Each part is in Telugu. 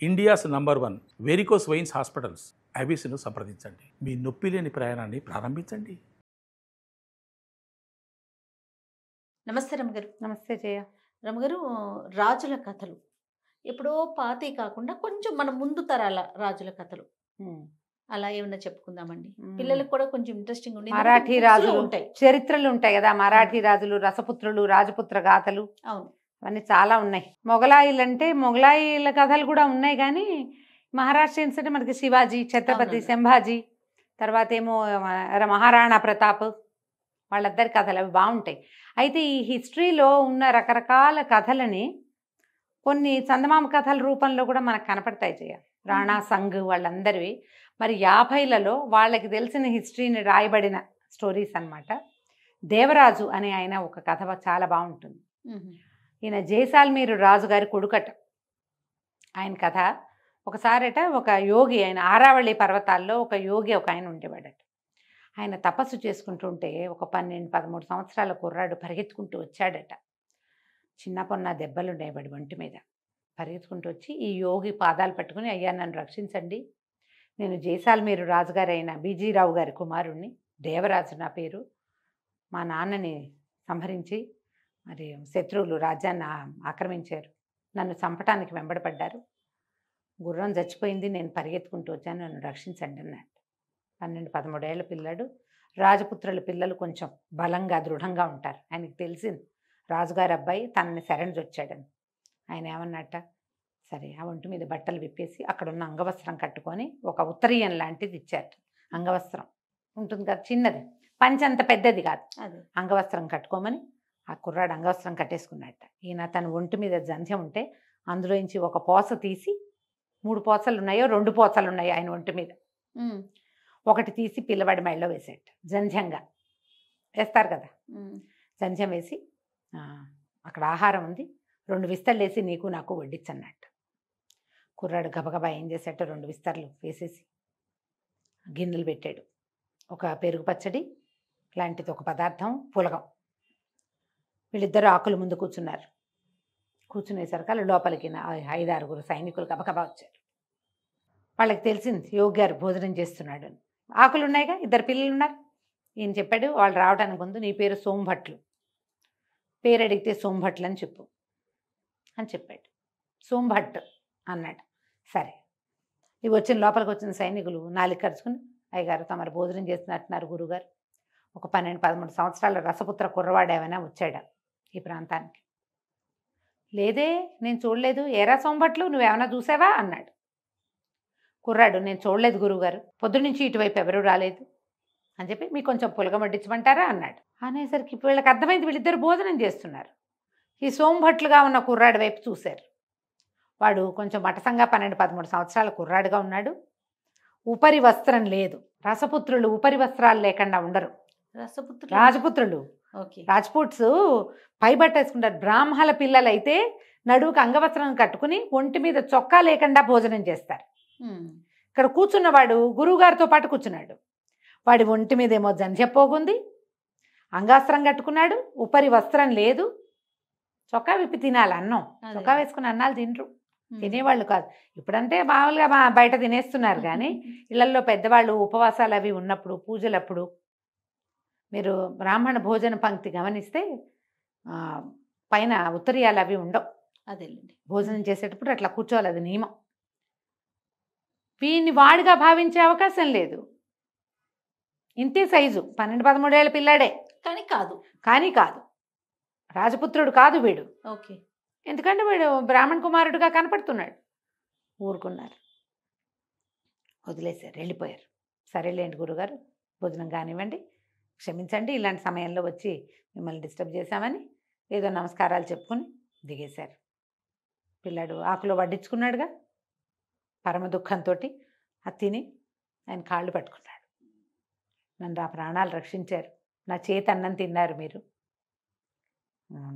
India's number 1 varicose veins hospitals ఐబీసీను సంప్రదించండి. మీ నొప్పి లేని ప్రయాణాన్ని ప్రారంభించండి. నమస్తే రమగారు. నమస్తే జయ. రమగారు, రాజుల కథలు ఎప్పుడో పాతవి కాకుండా కొంచెం మన ముందు తరాల రాజుల కథలు అలా ఏమన్నా చెప్పుకుందామండి. పిల్లలకు కూడా కొంచెం ఇంట్రెస్టింగ్ ఉండి మరాఠీ రాజులు ఉంటాయి, చరిత్రలు ఉంటాయి కదా, మరాఠీ రాజులు, రసపుత్రులు, రాజపుత్ర గాథలు, అవును, అవన్నీ చాలా ఉన్నాయి. మొగలాయిలు అంటే మొగలాయిల కథలు కూడా ఉన్నాయి, కానీ మహారాష్ట్రియన్స్ అంటే మనకి శివాజీ, ఛత్రపతి అవునండి. సంభాజీ, తర్వాత ఏమో మహారాణా ప్రతాప్, వాళ్ళిద్దరి కథలు అవి బాగుంటాయి. అయితే ఈ హిస్టరీలో ఉన్న రకరకాల కథలని కొన్ని చందమామ కథల రూపంలో కూడా మనకు కనపడతాయి జయ. రాణా సంఘ్ వాళ్ళందరివి మరి 50లలో వాళ్ళకి తెలిసిన హిస్టరీని రాయబడిన స్టోరీస్ అన్నమాట. దేవరాజు అనే ఆయన ఒక కథ చాలా బాగుంటుంది. ఈయన జైసాల్మీరు రాజు గారి కొడుకట. ఆయన కథ ఒకసారట ఒక యోగి, ఆయన ఆరావళి పర్వతాల్లో ఒక యోగి ఒక ఆయన ఉండేవాడట. ఆయన తపస్సు చేసుకుంటుంటే ఒక 12-13 సంవత్సరాల కుర్రాడు పరిగెత్తుకుంటూ వచ్చాడట. చిన్న పొన్న దెబ్బలు ఉన్నాయి వాడి ఒంటి మీద. పరిగెత్తుకుంటూ వచ్చి ఈ యోగి పాదాలు పట్టుకుని, అయ్యా నన్ను రక్షించండి, నేను జైసాల్మీరు రాజుగారైన బీజీరావు గారి కుమారుణ్ణి, దేవరాజు నా పేరు, మా నాన్నని సంహరించి మరి శత్రువులు రాజ్యాన్ని ఆక్రమించారు, నన్ను చంపటానికి వెంబడపడ్డారు, గుర్రం చచ్చిపోయింది, నేను పరిగెత్తుకుంటూ వచ్చాను, నన్ను రక్షించండి అన్నాడు. 12-13 ఏళ్ళ పిల్లాడు. రాజపుత్రుల పిల్లలు కొంచెం బలంగా దృఢంగా ఉంటారు. ఆయనకి తెలిసింది రాజుగారి అబ్బాయి తనని శరణి వచ్చాడని. ఆయన ఏమన్నట్ట, సరే ఆ ఒంటి మీద బట్టలు విప్పేసి అక్కడున్న అంగవస్త్రం కట్టుకొని ఒక ఉత్తరీయం లాంటిది ఇచ్చారు. అంగవస్త్రం ఉంటుంది కదా, చిన్నది, పంచి అంత పెద్దది కాదు, అదే అంగవస్త్రం కట్టుకోమని ఆ కుర్రాడు అంగవస్త్రం కట్టేసుకున్నట్ట. ఈయన తన ఒంటి మీద జంధ్యం ఉంటే అందులోంచి ఒక పోస తీసి, 3 పోసలు ఉన్నాయో 2 పోసలు ఉన్నాయో ఆయన ఒంటి మీద, ఒకటి తీసి పిల్లవాడి మెడలో వేసేట. జంధ్యంగా వేస్తారు కదా, జంధ్యం వేసి అక్కడ ఆహారం ఉంది, 2 విస్తర్లు వేసి నీకు నాకు వడ్డించన్నట్టు. కుర్రాడు గబగబా ఏం చేసేట, 2 విస్తర్లు వేసేసి గిన్నెలు పెట్టాడు. ఒక పెరుగు పచ్చడి లాంటిది ఒక పదార్థం, పులగం. వీళ్ళిద్దరూ ఆకుల ముందు కూర్చున్నారు. కూర్చునేసరికి లోపలికి 5-6 సైనికులు గబగబా వచ్చారు. వాళ్ళకి తెలిసింది యోగి గారు భోజనం చేస్తున్నాడు అని. ఆకులు ఉన్నాయిగా, 2 పిల్లలు ఉన్నారు. ఈయన చెప్పాడు, వాళ్ళు రావడానికి ముందు నీ పేరు సోంభట్లు, పేరు అడిగితే సోంభట్లు అని చెప్పు అని చెప్పాడు. సోంభట్ అన్నాడు. సరే, ఇవి లోపలికి వచ్చిన సైనికులు నాలుగు ఖర్చుకుని, అయ్యగారు తమరు భోజనం చేస్తున్నట్టున్నారు గురుగారు, ఒక 12-13 సంవత్సరాల రసపుత్ర కుర్రవాడు ఏమైనా వచ్చాడా ఈ ప్రాంతానికి? లేదే, నేను చూడలేదు. ఏరా సోంభట్లు, నువ్వేమైనా చూసావా అన్నాడు. కుర్రాడు, నేను చూడలేదు గురువుగారు, పొద్దునుంచి ఇటువైపు ఎవరూ రాలేదు అని చెప్పి, మీకు కొంచెం పులగం వడ్డించమంటారా అన్నాడు. అనేసరికి వీళ్ళకి అర్థమైంది వీళ్ళిద్దరు భోజనం చేస్తున్నారు. ఈ సోంభట్లుగా ఉన్న కుర్రాడి వైపు చూశారు. వాడు కొంచెం మటసంగా 12-13 సంవత్సరాల కుర్రాడుగా ఉన్నాడు. ఉపరి వస్త్రం లేదు. రసపుత్రులు ఉపరి వస్త్రాలు లేకుండా ఉండరు. రాజపుత్రులు, రాజ్పుట్స్ పై బట్ట వేసుకుంటారు. బ్రాహ్మణ పిల్లలు అయితే నడువుకు అంగవస్త్రం కట్టుకుని ఒంటి మీద చొక్కా లేకుండా భోజనం చేస్తారు. ఇక్కడ కూర్చున్నవాడు గురువుగారితో పాటు కూర్చున్నాడు. వాడి ఒంటి మీద ఏమో జంధ్యపోగుంది, అంగాస్త్రం కట్టుకున్నాడు, ఉపరి వస్త్రం లేదు, చొక్కా విప్పి తినాలి అన్నం. చొక్కా వేసుకుని అన్నాలు తినరు, తినేవాళ్ళు కాదు. ఇప్పుడంటే మామూలుగా బయట తినేస్తున్నారు, కానీ ఇళ్లలో పెద్దవాళ్ళు ఉపవాసాలు అవి ఉన్నప్పుడు, పూజలప్పుడు మీరు బ్రాహ్మణ భోజన పంక్తి గమనిస్తే పైన ఉత్తరీయాలు అవి ఉండవు. అదేలేండి, భోజనం చేసేటప్పుడు అట్లా కూర్చోవాలి, అది నియమం. వీడిని వాడిగా భావించే అవకాశం లేదు. ఇంతే సైజు, 12-13 ఏళ్ళ పిల్లాడే, కానీ కాదు రాజపుత్రుడు కాదు వీడు. ఓకే, ఎందుకంటే వీడు బ్రాహ్మణ కుమారుడుగా కనపడుతున్నాడు. ఊరుకున్నారు, వదిలేశారు, వెళ్ళిపోయారు. సరేలేండి గురుగారు, భోజనం కానివ్వండి, క్షమించండి ఇలాంటి సమయంలో వచ్చి మిమ్మల్ని డిస్టర్బ్ చేశామని ఏదో నమస్కారాలు చెప్పుకొని దిగేశారు. పిల్లాడు ఆకులో వడ్డించుకున్నాడుగా, పరమ దుఃఖంతో అది తిని ఆయన కాళ్ళు పట్టుకున్నాడు. నన్ను ఆ ప్రాణాలు రక్షించారు, నా చేతి అన్నం తిన్నారు మీరు,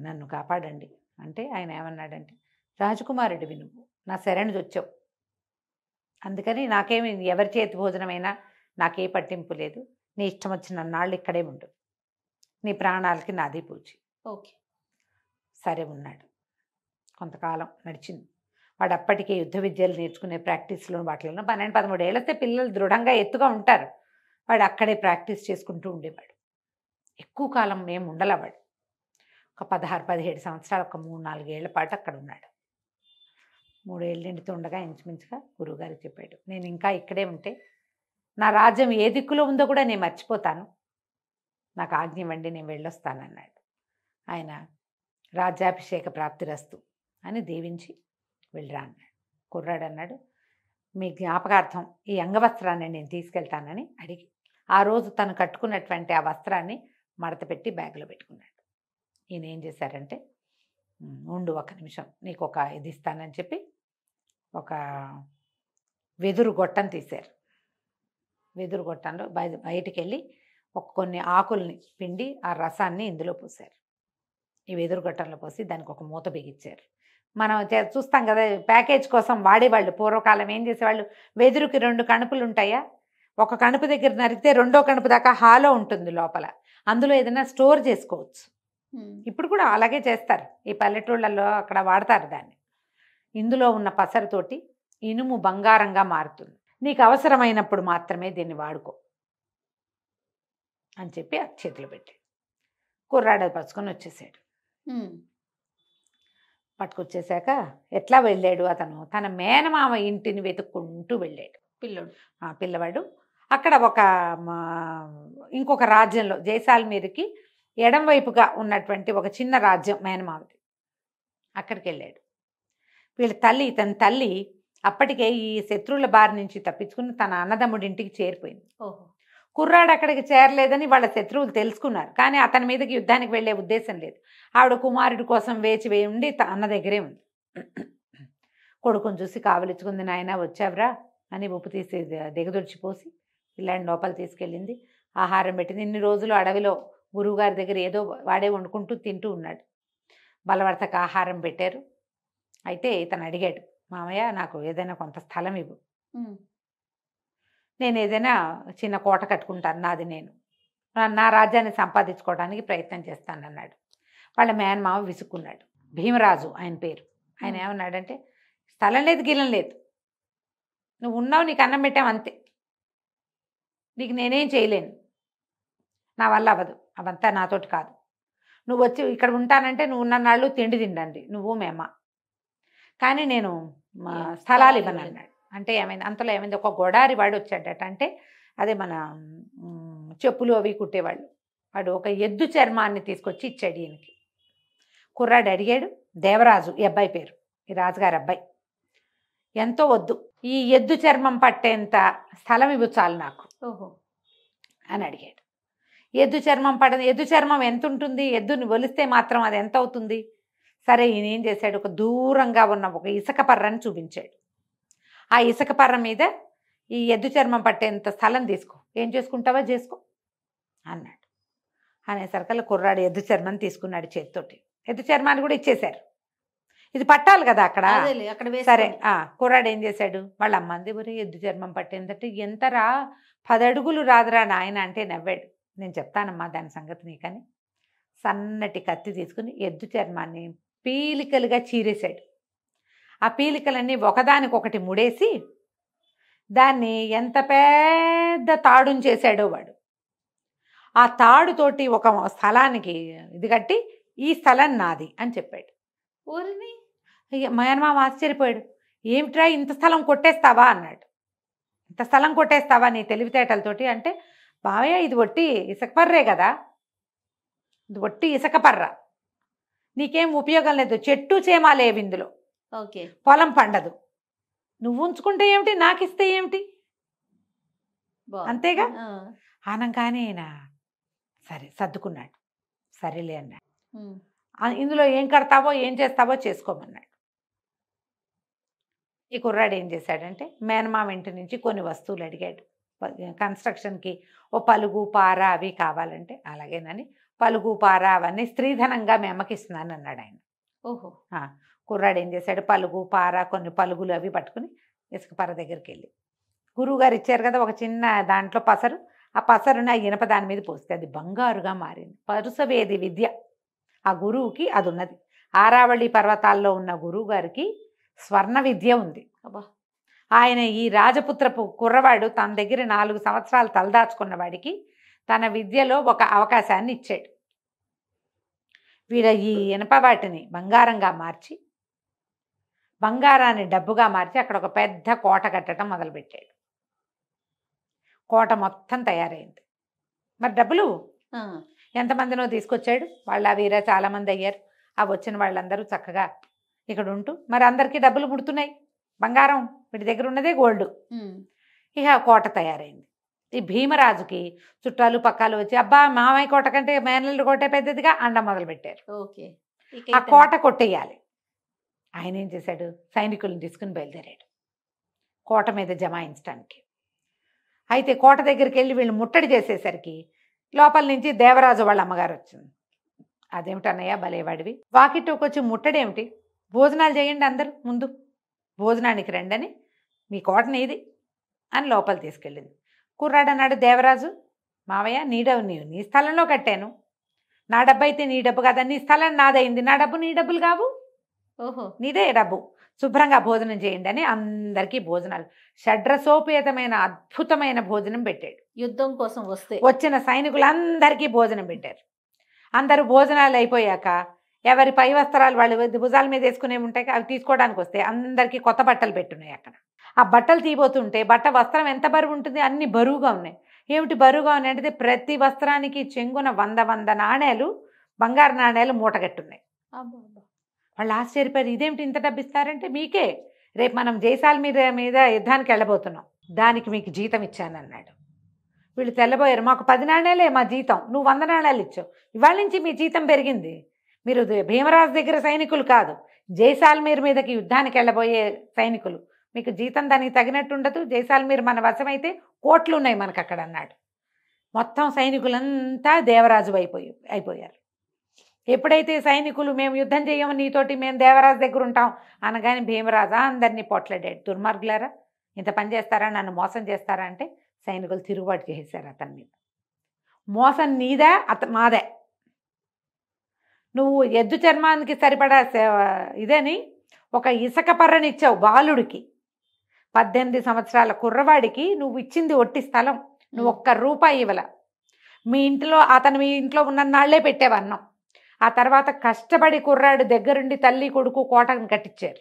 నన్ను కాపాడండి అంటే ఆయన ఏమన్నాడంటే, రాజకుమారుడివి నువ్వు, నా శరణి వచ్చావు, అందుకని నాకేమి ఎవరి చేతి భోజనమైనా నాకే పట్టింపు లేదు, నీ ఇష్టం వచ్చిన నాళ్ళు ఇక్కడే ఉండు, నీ ప్రాణాలకి నాది పూచి. ఓకే, సరే ఉన్నాడు. కొంతకాలం నడిచింది. వాడు అప్పటికే యుద్ధ విద్యలు నేర్చుకునే ప్రాక్టీస్లో వాటిలో 12-13 ఏళ్ళు వస్తే పిల్లలు దృఢంగా ఎత్తుగా ఉంటారు. వాడు అక్కడే ప్రాక్టీస్ చేసుకుంటూ ఉండేవాడు. ఎక్కువ కాలం ఏం ఉండలేవాడు. ఒక 16-17 సంవత్సరాలు, ఒక 3-4 ఏళ్ల పాటు అక్కడ ఉన్నాడు. 3 ఏళ్ళు నిండుతుండగా ఇంచుమించుగా గురువుగారికి చెప్పాడు, నేను ఇంకా ఇక్కడే ఉంటే నా రాజ్యం ఏ దిక్కులో ఉందో కూడా నేను మర్చిపోతాను, నాకు ఆజ్ఞ ఇవ్వండి, నేను వెళ్ళొస్తానన్నాడు. ఆయన రాజ్యాభిషేక ప్రాప్తిరస్తు అని దీవించి వెళ్ళరా అన్నాడు. కుర్రాడు అన్నాడు, మీ జ్ఞాపకార్థం ఈ అంగవస్త్రాన్ని నేను తీసుకెళ్తానని అడిగి ఆ రోజు తను కట్టుకున్నటువంటి ఆ వస్త్రాన్ని మడత పెట్టి బ్యాగ్లో పెట్టుకున్నాడు. ఈయన ఏం చేశారంటే, ఉండు 1 నిమిషం నీకు ఒక ఇది ఇస్తానని చెప్పి ఒక వెదురు గొట్టం తీశారు. వెదురు గొట్టంలో బయటికి వెళ్ళి కొన్ని ఆకుల్ని పిండి ఆ రసాన్ని ఇందులో పోసారు. ఈ వెదురు గొట్టంలో పోసి దానికి ఒక మూత బిగించారు. మనం చూస్తాం కదా, ప్యాకేజ్ కోసం వాడేవాళ్ళు. పూర్వకాలం ఏం చేసేవాళ్ళు, వెదురుకి 2 కణుపులు ఉంటాయా, ఒక కణుపు దగ్గర నరికితే 2వ కణుపు దాకా హాలో ఉంటుంది లోపల, అందులో ఏదైనా స్టోర్ చేసుకోవచ్చు. ఇప్పుడు కూడా అలాగే చేస్తారు, ఈ పల్లెటూళ్ళల్లో అక్కడ వాడతారు దాన్ని. ఇందులో ఉన్న పసరుతోటి ఇనుము బంగారంగా మారుతుంది, నీకు అవసరమైనప్పుడు మాత్రమే దీన్ని వాడుకో అని చెప్పి ఆ చేతిలో పెట్టాడు. కుర్రాడు పచ్చుకొని వచ్చేసాడు. పట్టుకొచ్చేసాక ఎట్లా వెళ్ళాడు అతను, తన మేనమామ ఇంటిని వెతుక్కుంటూ వెళ్ళాడు పిల్లవాడు. అక్కడ ఇంకొక రాజ్యంలో జైసాల్మీర్కి ఎడం వైపుగా ఉన్నటువంటి ఒక చిన్న రాజ్యం మేనమామది, అక్కడికి వెళ్ళాడు. తన తల్లి అప్పటికే ఈ శత్రువుల బారి నుంచి తప్పించుకుని తన అన్నదమ్ముడి ఇంటికి చేరిపోయింది. కుర్రాడు అక్కడికి చేరలేదని వాళ్ళ శత్రువులు తెలుసుకున్నారు, కానీ అతని మీదకి యుద్ధానికి వెళ్ళే ఉద్దేశం లేదు. ఆవిడ కుమారుడి కోసం వేచి ఉండి అన్న దగ్గరే ఉంది. కొడుకుని చూసి కావలించుకుంది, నాయన వచ్చావురా అని ఉప్పు తీసి దిగదొడిచిపోసి పిల్లాడిని లోపల తీసుకెళ్ళింది. ఆహారం పెట్టింది. ఇన్ని రోజులు అడవిలో గురువుగారి దగ్గర ఏదో వాడే వండుకుంటూ తింటూ ఉన్నాడు. బలవర్తక ఆహారం పెట్టారు. అయితే ఇతను అడిగాడు, మామయ్య నాకు ఏదైనా కొంత స్థలం ఇవ్వు, నేను ఏదైనా చిన్న కోట కట్టుకుంటాను, నాది నేను నా రాజ్యాన్ని సంపాదించుకోవడానికి ప్రయత్నం చేస్తానన్నాడు. వాళ్ళ మేనమామ విసుక్కున్నాడు. భీమరాజు ఆయన పేరు. ఆయన ఏమన్నాడంటే, స్థలం లేదు గిలం లేదు, నువ్వు ఉన్నావు, నీకు అన్నం పెట్టావు అంతే, నీకు నేనేం చేయలేను, నా వల్ల అవ్వదు, అవంతా నాతోటి కాదు, నువ్వు వచ్చి ఇక్కడ ఉంటానంటే నువ్వు ఉన్న నాళ్ళు తిండి తిండండి నువ్వు మేమ, కానీ నేను స్థలాలు ఇవ్వను అన్నాడు. అంటే ఏమైంది, అంతలో ఏమైంది, ఒక గొడారి వాడు వచ్చాడట. అంటే అదే మన చెప్పులు అవి కుట్టేవాళ్ళు, వాడు ఒక ఎద్దు చర్మాన్ని తీసుకొచ్చి ఇచ్చాడు ఈయనకి. కుర్రాడు అడిగాడు, దేవరాజు ఈ అబ్బాయి పేరు, ఈ రాజుగారి అబ్బాయి, ఎంతో వద్దు, ఈ ఎద్దు చర్మం పట్టేంత స్థలం ఇవ్వు చాలు నాకు అని అడిగాడు. ఎద్దు చర్మం ఎంత ఉంటుంది, ఎద్దుని ఒలిస్తే మాత్రం అది ఎంత అవుతుంది? సరే, ఈయన ఏం చేశాడు, ఒక దూరంగా ఉన్న ఒక ఇసుక పర్రని చూపించాడు. ఆ ఇసుక పర్ర మీద ఈ ఎద్దు చర్మం పట్టేంత స్థలం తీసుకో, ఏం చేసుకుంటావో చేసుకో అన్నాడు. అనేసరికల్లా కుర్రాడు ఎద్దు చర్మం తీసుకున్నాడు చేతితోటి. ఎద్దు చర్మాన్ని కూడా ఇచ్చేశారు, ఇది పట్టాలి కదా అక్కడ. సరే, కుర్రాడు ఏం చేశాడు, వాళ్ళ అమ్మంది ఊరి ఎద్దు చర్మం పట్టేందంటే ఎంతరా, 10 అడుగులు రాదురా నాయన అంటే నవ్వాడు. నేను చెప్తానమ్మా దాని సంగతి నీకని సన్నటి కత్తి తీసుకుని ఎద్దు చర్మాన్ని పీలికలుగా చీరేశాడు. ఆ పీలికలన్నీ ఒకదానికొకటి ముడేసి దాన్ని ఎంత పెద్ద తాడుని చేశాడో వాడు. ఆ తాడుతోటి ఒక స్థలానికి ఇది కట్టి, ఈ స్థలం నాది అని చెప్పాడు. ఊరిని మేనమామ ఆశ్చర్యపోయాడు. ఏమిట్రా ఇంత స్థలం కొట్టేస్తావా అన్నాడు. ఇంత స్థలం కొట్టేస్తావా నీ తెలివితేటలతోటి అంటే, బావయ్య ఇది ఒట్టి ఇసుకపర్రే కదా, ఇది ఒట్టి ఇసుకపర్ర, నీకేం ఉపయోగం లేదు, చెట్టు చేమాలేవి ఇందులో, పొలం పండదు, నువ్వు ఉంచుకుంటే ఏమిటి, నాకు ఇస్తే ఏమిటి, అంతేగా ఆనంగానే ఆయన సరే సర్దుకున్నాడు. సరేలే అన్నాడు. ఇందులో ఏం కడతావో ఏం చేస్తావో చేసుకోమన్నాడు. ఈ కుర్రాడు ఏం చేశాడంటే, మేనమామ ఇంటి నుంచి కొన్ని వస్తువులు అడిగాడు. కన్స్ట్రక్షన్కి ఓ పలుగు పార అవి కావాలంటే, అలాగేనని పలుగు పార అవన్నీ స్త్రీధనంగా మీ అమ్మకి ఇస్తున్నాను అన్నాడు ఆయన. ఓహో. కుర్రాడు ఏం చేశాడు, పలుగు పార కొన్ని పలుగులు అవి పట్టుకుని ఇసుక పార దగ్గరికి వెళ్ళి, గురువుగారు ఇచ్చారు కదా ఒక చిన్న దాంట్లో పసరు, ఆ పసరుని ఆ ఇనప దాని మీద పోస్తే అది బంగారుగా మారింది. పరుసవేది విద్య ఆ గురువుకి అది ఉన్నది. ఆరావళి పర్వతాల్లో ఉన్న గురువు గారికి స్వర్ణ విద్య ఉంది. అబ్బా. ఆయన ఈ రాజపుత్రపు కుర్రవాడు తన దగ్గర 4 సంవత్సరాలు తలదాచుకున్న వాడికి తన విద్యలో ఒక అవకాశాన్ని ఇచ్చాడు. వీడ ఈ ఇనప వాటిని బంగారంగా మార్చి, బంగారాన్ని డబ్బుగా మార్చి అక్కడ ఒక పెద్ద కోట కట్టడం మొదలుపెట్టాడు. కోట మొత్తం తయారైంది. మరి డబ్బులు ఆ, ఎంతమందినో తీసుకొచ్చాడు. వాళ్ళ వీర చాలామంది అయ్యారు. ఆ వచ్చిన వాళ్ళందరూ చక్కగా ఇక్కడ ఉంటూ మరి అందరికీ డబ్బులు ముడుతున్నాయి. బంగారం వీటి దగ్గర ఉన్నదే గోల్డ్. ఉమ్, ఇక కోట తయారైంది. ఈ భీమరాజుకి చుట్టాలు పక్కాలు వచ్చి అబ్బా మామయ్య కోట కంటే మేనల్లుడి కోట పెద్దదిగా అండ మొదలుపెట్టారు. ఓకే. ఇక ఆ ఇతను- కోట కొట్టేయాలి. ఆయన ఏం చేశాడు, సైనికులను తీసుకుని బయలుదేరాడు కోట మీద జమాయించడానికి. అయితే కోట దగ్గరికి వెళ్ళి వీళ్ళు ముట్టడి చేసేసరికి లోపల నుంచి దేవరాజు వాళ్ళ అమ్మగారు వచ్చింది. అదేమిటన్నయ్య భలేవాడివి, వాకిట్లోకి వచ్చి ముట్టడి ఏమిటి, భోజనాలు చేయండి అందరూ, ముందు భోజనానికి రండి అని, మీ కోటని ఇది అని లోపల తీసుకెళ్ళింది. కుర్రాడు అన్నాడు, దేవరాజు మావయ్య నీ స్థలంలో కట్టాను, నా డబ్బు అయితే నీ డబ్బు కదా, నీ స్థలం నాదైంది, నా డబ్బు నీ డబ్బులు కావు, ఓహో. నీదే డబ్బు, శుభ్రంగా భోజనం చేయండి అని అందరికీ భోజనాలు, షడ్రసోపేతమైన అద్భుతమైన భోజనం పెట్టాడు. యుద్ధం కోసం వస్తే వచ్చిన సైనికులందరికీ భోజనం పెట్టారు. అందరూ భోజనాలు అయిపోయాక ఎవరి పై వస్త్రాలు వాళ్ళు భుజాల మీద వేసుకునే ఉంటాయి, అవి తీసుకోవడానికి వస్తే అందరికీ కొత్త బట్టలు పెట్టున్నాయి. అక్కడ ఆ బట్టలు తీయబోతుంటే వస్త్రం ఎంత బరువు ఉంటుంది, అన్ని బరువుగా ఉన్నాయి. ఏమిటి బరువుగా ఉన్నాయి అంటే ప్రతి వస్త్రానికి చెంగున 100 నాణేలు, బంగారు నాణేలు మూటగట్టున్నాయి. అబ్బా, అబ్బా. వాళ్ళు ఆశ్చర్యపోయారు, ఇదేమిటి ఇంత డబ్బు ఇస్తారంటే, మీకే రేపు మనం జైసాల్మీర్ మీద యుద్ధానికి వెళ్ళబోతున్నాం, దానికి మీకు జీతం ఇచ్చానన్నాడు. వీళ్ళు తెల్లబోయారు, మాకు 10 నాణేలే మా జీతం, నువ్వు 100 నాణేలు ఇచ్చావు, ఇవాళ నుంచి మీ జీతం పెరిగింది, మీరు భీమరాజు దగ్గర సైనికులు కాదు, జైసాల్మీర్ మీదకి యుద్ధానికి వెళ్ళబోయే సైనికులు, మీకు జీతం దానికి తగినట్టు ఉండదు, జైసాల్మీర్ మన వశమైతే కోట్లు ఉన్నాయి మనకు అక్కడ అన్నాడు. మొత్తం సైనికులంతా దేవరాజు అయిపోయారు. ఎప్పుడైతే సైనికులు మేము యుద్ధం చేయము నీతోటి, మేము దేవరాజు దగ్గర ఉంటాం అనగానే భీమరాజా అందరినీ పొట్లాడాడు, దుర్మార్గులారా ఇంత పని చేస్తారా, నన్ను మోసం చేస్తారా అంటే సైనికులు తిరుగుబాటు చేసేశారు అతని మీద. మోసం నీదా మాదే, నువ్వు ఎద్దు చర్మానికి సరిపడా ఇదని ఒక ఇసుక పర్రనిచ్చావు బాలుడికి, 18 సంవత్సరాల కుర్రవాడికి నువ్వు ఇచ్చింది ఒట్టి స్థలం, నువ్వు ₹1 ఇవ్వల. మీ ఇంట్లో ఉన్న నాళ్లే పెట్టావు అన్నం. ఆ తర్వాత కష్టపడి కుర్రాడు దగ్గరుండి తల్లి కొడుకు కోటను కట్టించారు.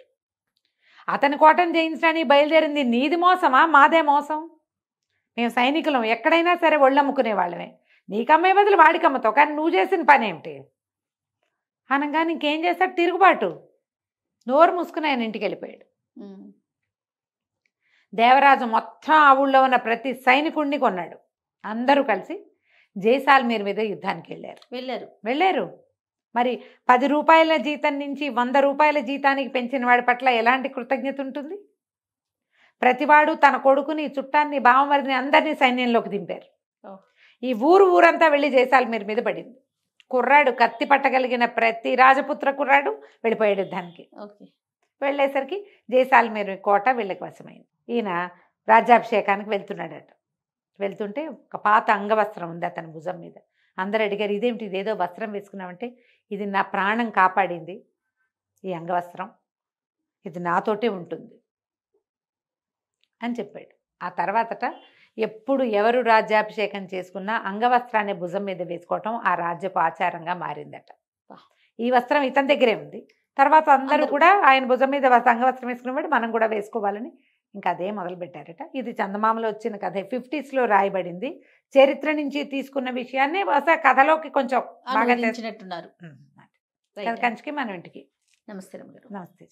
అతని కోటను జయించడానికి బయలుదేరింది నీది మోసమా మాదే మోసం? మేము సైనికులం, ఎక్కడైనా సరే ఒళ్ళమ్ముకునే వాళ్ళమే, నీకమ్మే బదులు వాడికమ్మతావు, కానీ నువ్వు చేసిన పని ఏమిటి అనగానే ఇంకేం చేస్తాడు, తిరుగుబాటు. నోరు మూసుకుని ఆయన ఇంటికి వెళ్ళిపోయాడు. దేవరాజు మొత్తం ఆ ఊళ్ళో ఉన్న ప్రతి సైనికుడిని కొన్నాడు. అందరూ కలిసి జైసాల్మీర్ మీద యుద్ధానికి వెళ్ళారు. మరి ₹10 జీతం నుంచి ₹100 జీతానికి పెంచిన వాడి పట్ల ఎలాంటి కృతజ్ఞత ఉంటుంది? ప్రతివాడు తన కొడుకుని, చుట్టాన్ని, బావమరిదిని అందరినీ సైన్యంలోకి దింపారు. ఈ ఊరంతా వెళ్ళి జైసాల్మీర్ మీద పడింది. కుర్రాడు కత్తి పట్టగలిగిన ప్రతి రాజపుత్ర కుర్రాడు వెళ్ళిపోయాడు యుద్ధానికి. వెళ్ళేసరికి జైసాల్మీర్ కోట వీళ్ళకి వశమైంది. ఈయన రాజ్యాభిషేకానికి వెళ్తున్నాడట. వెళ్తుంటే ఒక పాత అంగవస్త్రం ఉంది అతని భుజం మీద. అందరు అడిగారు, ఇదేమిటి, ఇదేదో వస్త్రం వేసుకున్నామంటే, ఇది నా ప్రాణం కాపాడింది ఈ అంగవస్త్రం, ఇది నాతోటే ఉంటుంది అని చెప్పాడు. ఆ తర్వాతట ఎప్పుడు ఎవరు రాజ్యాభిషేకం చేసుకున్నా అంగవస్త్రాన్ని భుజం మీద వేసుకోవటం ఆ రాజ్యపు ఆచారంగా మారిందట. ఈ వస్త్రం ఇతని దగ్గరే ఉంది. తర్వాత అందరూ కూడా ఆయన భుజం మీద అంగవస్త్రం వేసుకున్నవాడు మనం కూడా వేసుకోవాలని ఇంకా అదే మొదలుపెట్టారట. ఇది చందమామలో వచ్చిన కథ, 50s రాయబడింది. చరిత్ర నుంచి తీసుకున్న విషయాన్ని కథలోకి కొంచెం బాగా అనువదించినట్టున్నారు. కంచికి మనం ఇంటికి. నమస్తే రమ్య గారు. నమస్తే.